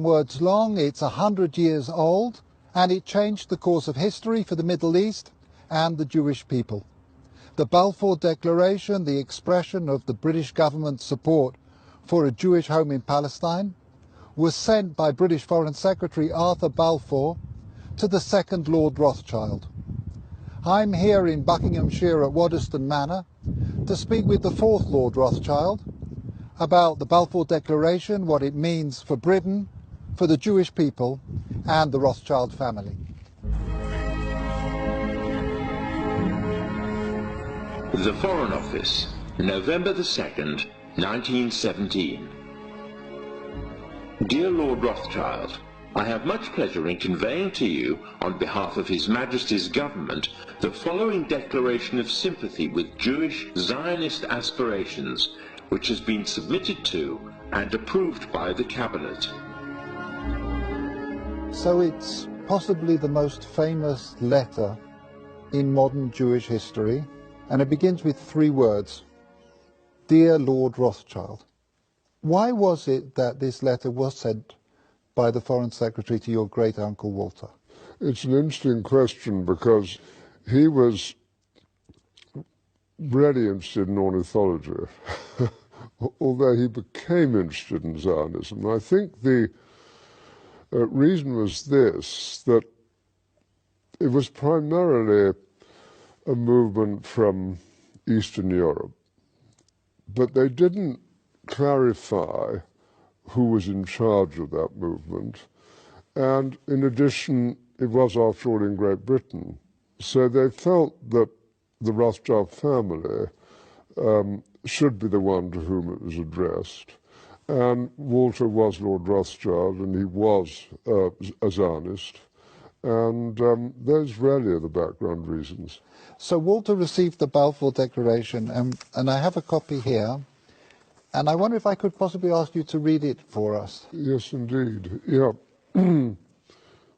Words long, it's 100 years old, and it changed the course of history for the Middle East and the Jewish people. The Balfour Declaration, the expression of the British government's support for a Jewish home in Palestine, was sent by British Foreign Secretary Arthur Balfour to the second Lord Rothschild. I'm here in Buckinghamshire at Waddesdon Manor to speak with the fourth Lord Rothschild about the Balfour Declaration, what it means for Britain, for the Jewish people and the Rothschild family. The Foreign Office, November the 2nd, 1917. Dear Lord Rothschild, I have much pleasure in conveying to you, on behalf of His Majesty's Government, the following declaration of sympathy with Jewish Zionist aspirations, which has been submitted to and approved by the Cabinet. So it's possibly the most famous letter in modern Jewish history, and it begins with 3 words: Dear Lord Rothschild. Why was it that this letter was sent by the Foreign Secretary to your great-uncle Walter? It's an interesting question because he was really interested in ornithology, although he became interested in Zionism. I think the reason was this, that it was primarily a movement from Eastern Europe, but they didn't clarify who was in charge of that movement. And in addition, it was, after all, in Great Britain. So they felt that the Rothschild family should be the one to whom it was addressed. And Walter was Lord Rothschild, and he was a Zionist. And those really are the background reasons. So Walter received the Balfour Declaration, and I have a copy here. And I wonder if I could possibly ask you to read it for us. Yes, indeed. Yeah. I'm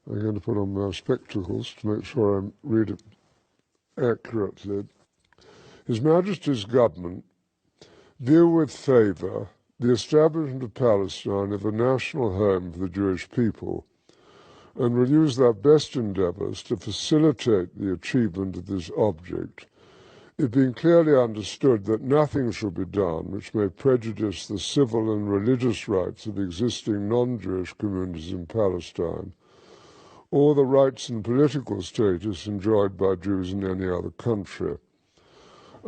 going to put on my spectacles to make sure I read it accurately. His Majesty's Government view with favour the establishment of Palestine as a national home for the Jewish people, and will use their best endeavours to facilitate the achievement of this object, it being clearly understood that nothing shall be done which may prejudice the civil and religious rights of existing non-Jewish communities in Palestine, or the rights and political status enjoyed by Jews in any other country.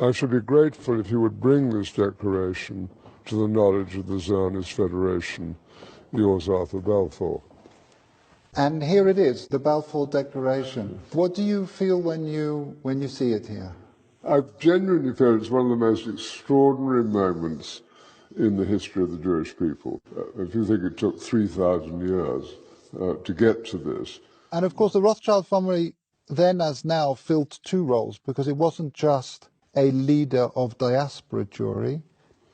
I should be grateful if you would bring this declaration to the knowledge of the Zionist Federation. Yours, Arthur Balfour. And here it is, the Balfour Declaration. What do you feel when you see it here? I genuinely feel it's one of the most extraordinary moments in the history of the Jewish people. If you think it took 3,000 years to get to this. And of course the Rothschild family then as now filled 2 roles, because it wasn't just a leader of diaspora Jewry,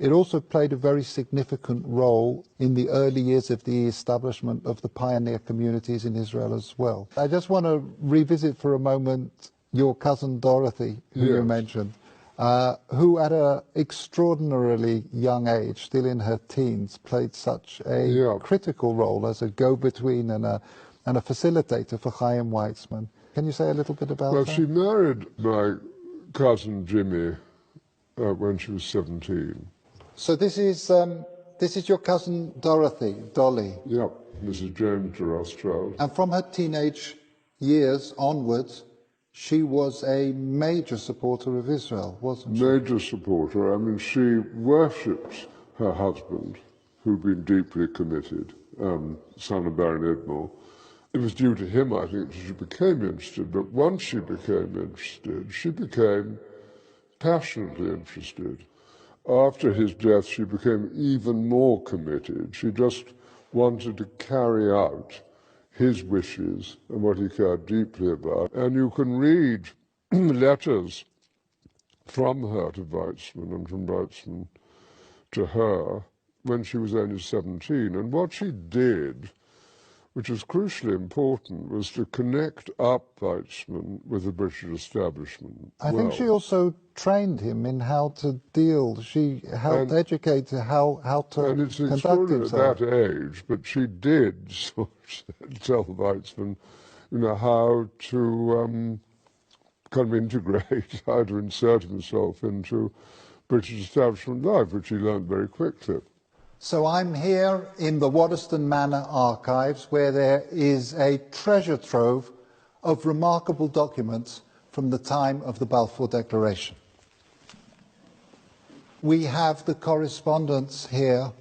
it also played a very significant role in the early years of the establishment of the pioneer communities in Israel as well. I just want to revisit for a moment your cousin Dorothy, who you mentioned, who at an extraordinarily young age, still in her teens, played such a critical role as a go-between and a facilitator for Chaim Weizmann. Can you say a little bit about that? Well, she married my cousin Jimmy when she was 17. So this is your cousin Dorothy, Dolly. Yep, Mrs. James de Rothschild. And from her teenage years onwards, she was a major supporter of Israel, wasn't she? Major supporter. I mean, she worshipped her husband, who'd been deeply committed, son of Baron Edmore. It was due to him, I think, that she became interested. But once she became interested, she became passionately interested. After his death, she became even more committed. She just wanted to carry out his wishes and what he cared deeply about. And you can read letters from her to Weizmann and from Weizmann to her when she was only 17. And what she did which is crucially important, was to connect up Weizmann with the British establishment. I think she also trained him in how to deal. She helped educate how to and it's conduct himself. At that age, but she did sort of tell Weizmann, how to kind of integrate, how to insert himself into British establishment life, which he learned very quickly. So I'm here in the Waddesdon Manor archives, where there is a treasure trove of remarkable documents from the time of the Balfour Declaration. We have the correspondence here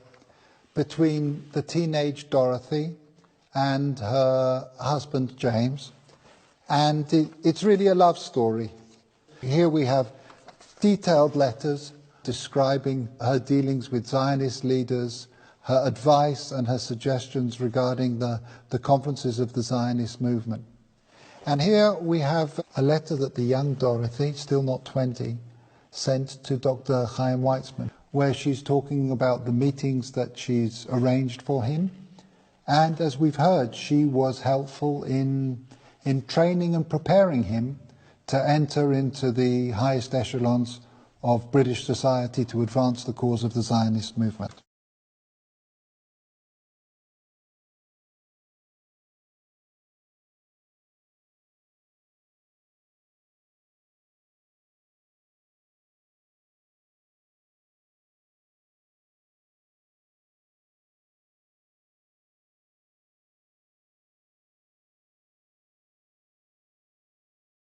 between the teenage Dorothy and her husband James, and it's really a love story. Here we have detailed letters describing her dealings with Zionist leaders, her advice and her suggestions regarding the conferences of the Zionist movement. And here we have a letter that the young Dorothy, still not 20, sent to Dr. Chaim Weizmann, where she's talking about the meetings that she's arranged for him. And as we've heard, she was helpful in training and preparing him to enter into the highest echelons of British society to advance the cause of the Zionist movement.